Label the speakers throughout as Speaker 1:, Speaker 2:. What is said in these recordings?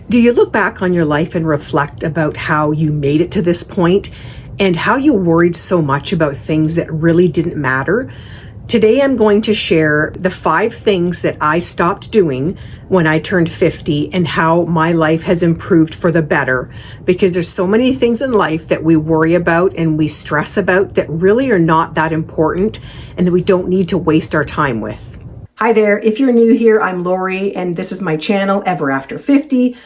Speaker 1: Do you look back on your life and reflect about how you made it to this point and how you worried so much about things that really didn't matter? Today, I'm going to share the 5 things that I stopped doing when I turned 50 and how my life has improved for the better, because there's so many things in life that we worry about and we stress about that really are not that important and that we don't need to waste our time with. Hi there. If you're new here, I'm Lori and this is my channel, Ever After 50.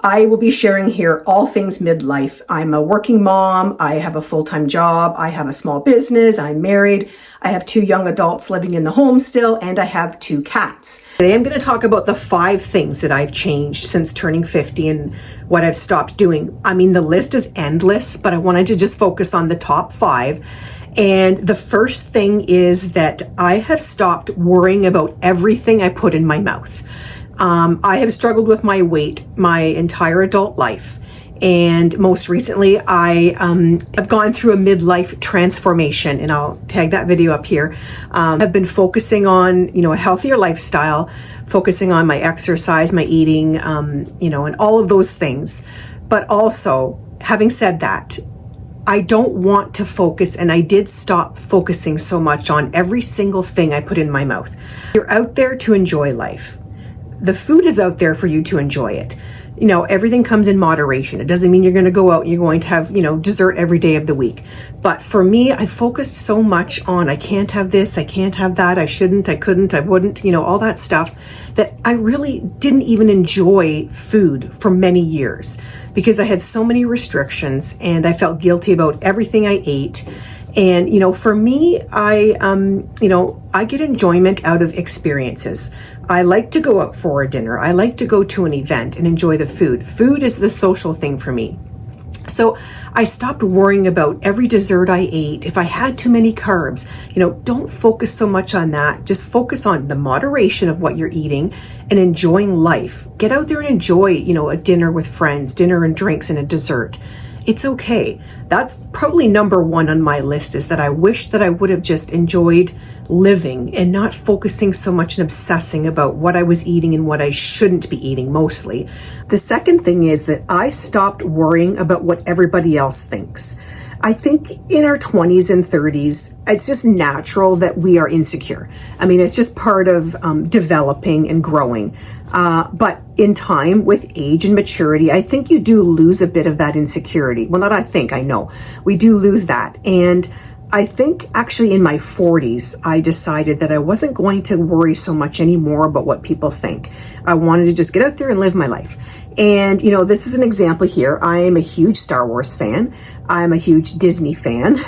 Speaker 1: I will be sharing here all things midlife. I'm a working mom. I have a full-time job. I have a small business. I'm married. I have 2 young adults living in the home still, and I have 2 cats. Today I'm going to talk about the 5 things that I've changed since turning 50 and what I've stopped doing. I mean, the list is endless, but I wanted to just focus on the top 5. And the first thing is that I have stopped worrying about everything I put in my mouth. I have struggled with my weight my entire adult life. And most recently, I have gone through a midlife transformation, and I'll tag that video up here. I've been focusing on, a healthier lifestyle, focusing on my exercise, my eating, and all of those things. But also, having said that, I don't want to focus, and I did stop focusing so much on every single thing I put in my mouth. You're out there to enjoy life. The food is out there for you to enjoy it. Everything comes in moderation. It doesn't mean you're going to go out and you're going to have, dessert every day of the week. But for me, I focused so much on I can't have this, I can't have that, I shouldn't, I couldn't, I wouldn't, all that stuff, that I really didn't even enjoy food for many years because I had so many restrictions and I felt guilty about everything I ate. And, for me, I get enjoyment out of experiences. I like to go out for a dinner. I like to go to an event and enjoy the food. Food is the social thing for me. So I stopped worrying about every dessert I ate. If I had too many carbs, don't focus so much on that. Just focus on the moderation of what you're eating and enjoying life. Get out there and enjoy, a dinner with friends, dinner and drinks and a dessert. It's okay. That's probably number 1 on my list, is that I wish that I would have just enjoyed living and not focusing so much and obsessing about what I was eating and what I shouldn't be eating mostly. The second thing is that I stopped worrying about what everybody else thinks. I think in our 20s and 30s, it's just natural that we are insecure. I mean, it's just part of developing and growing. But in time, with age and maturity, I think you do lose a bit of that insecurity. Well, not I think, I know. We do lose that. And I think actually in my 40s, I decided that I wasn't going to worry so much anymore about what people think. I wanted to just get out there and live my life. And, this is an example here. I am a huge Star Wars fan. I'm a huge Disney fan.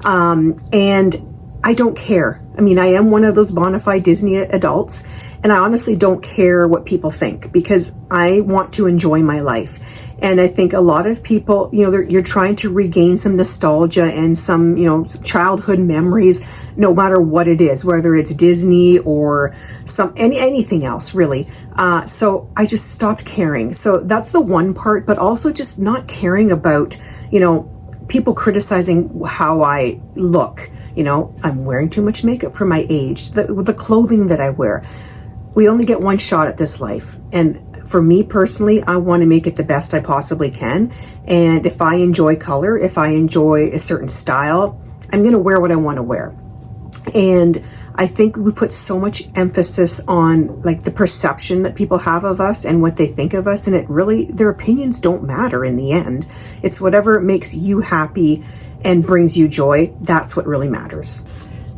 Speaker 1: And I don't care. I mean, I am one of those bona fide Disney adults, and I honestly don't care what people think because I want to enjoy my life. And I think a lot of people, you're trying to regain some nostalgia and some, childhood memories, no matter what it is, whether it's Disney or anything else, really. So I just stopped caring. So that's the one part, but also just not caring about, people criticizing how I look. I'm wearing too much makeup for my age, the clothing that I wear. We only get one shot at this life. And for me personally, I want to make it the best I possibly can. And if I enjoy color, if I enjoy a certain style, I'm going to wear what I want to wear. And I think we put so much emphasis on the perception that people have of us and what they think of us. And their opinions don't matter in the end. It's whatever makes you happy and brings you joy. That's what really matters.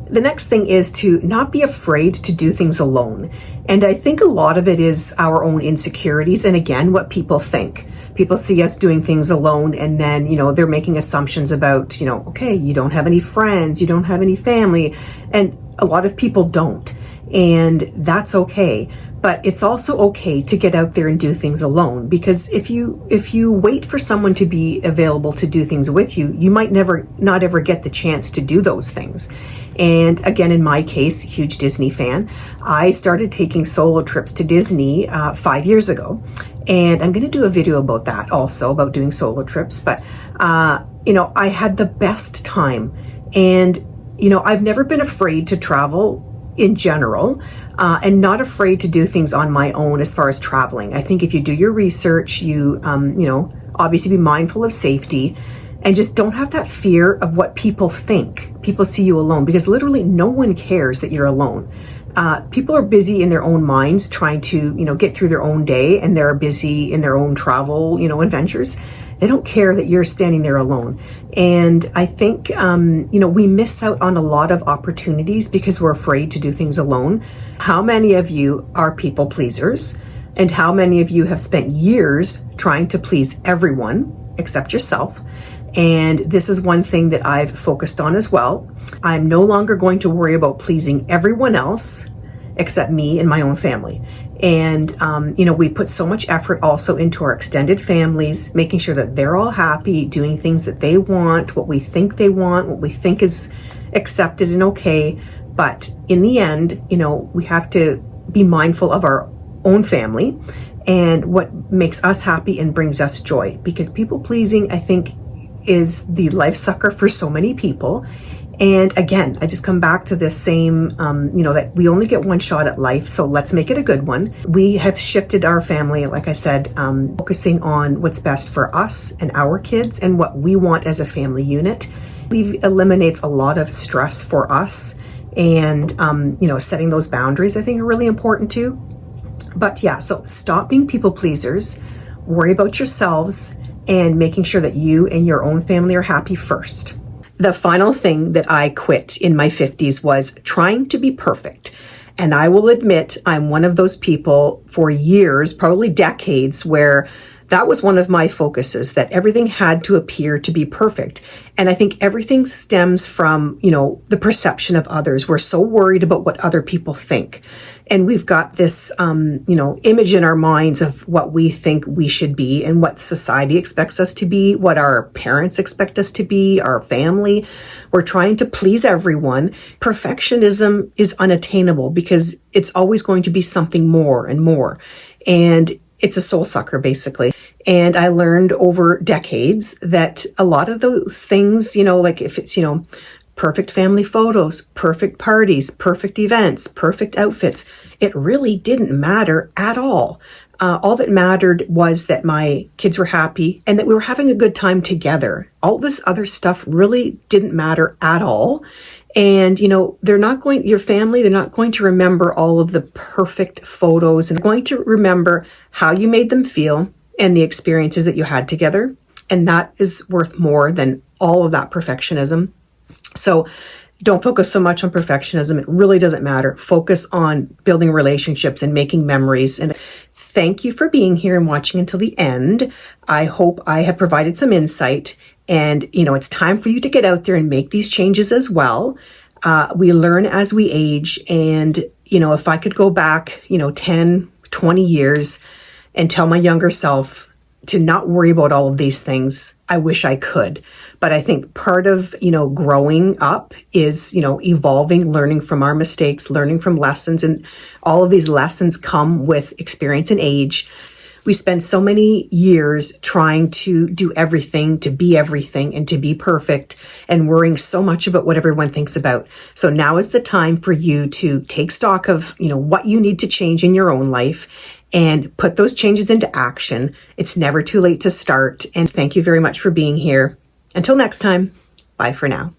Speaker 1: The next thing is to not be afraid to do things alone. And I think a lot of it is our own insecurities. And again, what people think. People see us doing things alone and then, they're making assumptions about, okay, you don't have any friends, you don't have any family. And a lot of people don't. And that's okay. But it's also okay to get out there and do things alone, because if you wait for someone to be available to do things with you, you might not ever get the chance to do those things. And again, in my case, huge Disney fan, I started taking solo trips to Disney 5 years ago. And I'm going to do a video about that also, about doing solo trips. But, I had the best time. And, I've never been afraid to travel in general. and not afraid to do things on my own as far as traveling. I think if you do your research, you obviously be mindful of safety, and just don't have that fear of what people think. People see you alone, because literally no one cares that you're alone. People are busy in their own minds trying to, get through their own day, and they're busy in their own travel, adventures. They don't care that you're standing there alone. And I think, we miss out on a lot of opportunities because we're afraid to do things alone. How many of you are people pleasers? And how many of you have spent years trying to please everyone except yourself? And this is one thing that I've focused on as well. I'm no longer going to worry about pleasing everyone else except me and my own family. And, we put so much effort also into our extended families, making sure that they're all happy, doing things that they want, what we think they want, what we think is accepted and okay. But in the end, we have to be mindful of our own family and what makes us happy and brings us joy. Because people pleasing, I think, is the life sucker for so many people. And again, I just come back to this same, that we only get one shot at life, so let's make it a good one. We have shifted our family, like I said, focusing on what's best for us and our kids and what we want as a family unit. It eliminates a lot of stress for us, and, setting those boundaries, I think, are really important too. But yeah, so stop being people pleasers, worry about yourselves, and making sure that you and your own family are happy first. The final thing that I quit in my 50s was trying to be perfect. And I will admit, I'm one of those people for years, probably decades, where that was one of my focuses, that everything had to appear to be perfect. And I think everything stems from, the perception of others. We're so worried about what other people think. And we've got this, image in our minds of what we think we should be and what society expects us to be, what our parents expect us to be, our family. We're trying to please everyone. Perfectionism is unattainable because it's always going to be something more and more. And it's a soul sucker, basically. And I learned over decades that a lot of those things, like if it's, perfect family photos, perfect parties, perfect events, perfect outfits, it really didn't matter at all. All that mattered was that my kids were happy and that we were having a good time together. All this other stuff really didn't matter at all. And, your family, they're not going to remember all of the perfect photos, and they're going to remember how you made them feel and the experiences that you had together. And that is worth more than all of that perfectionism. So don't focus so much on perfectionism. It really doesn't matter. Focus on building relationships and making memories. And thank you for being here and watching until the end. I hope I have provided some insight. And, it's time for you to get out there and make these changes as well. We learn as we age. And, if I could go back, 10, 20 years and tell my younger self to not worry about all of these things, I wish I could. But I think part of, growing up is, evolving, learning from our mistakes, learning from lessons. And all of these lessons come with experience and age. We spend so many years trying to do everything, to be everything, and to be perfect, and worrying so much about what everyone thinks about. So now is the time for you to take stock of, what you need to change in your own life and put those changes into action. It's never too late to start. And thank you very much for being here. Until next time, bye for now.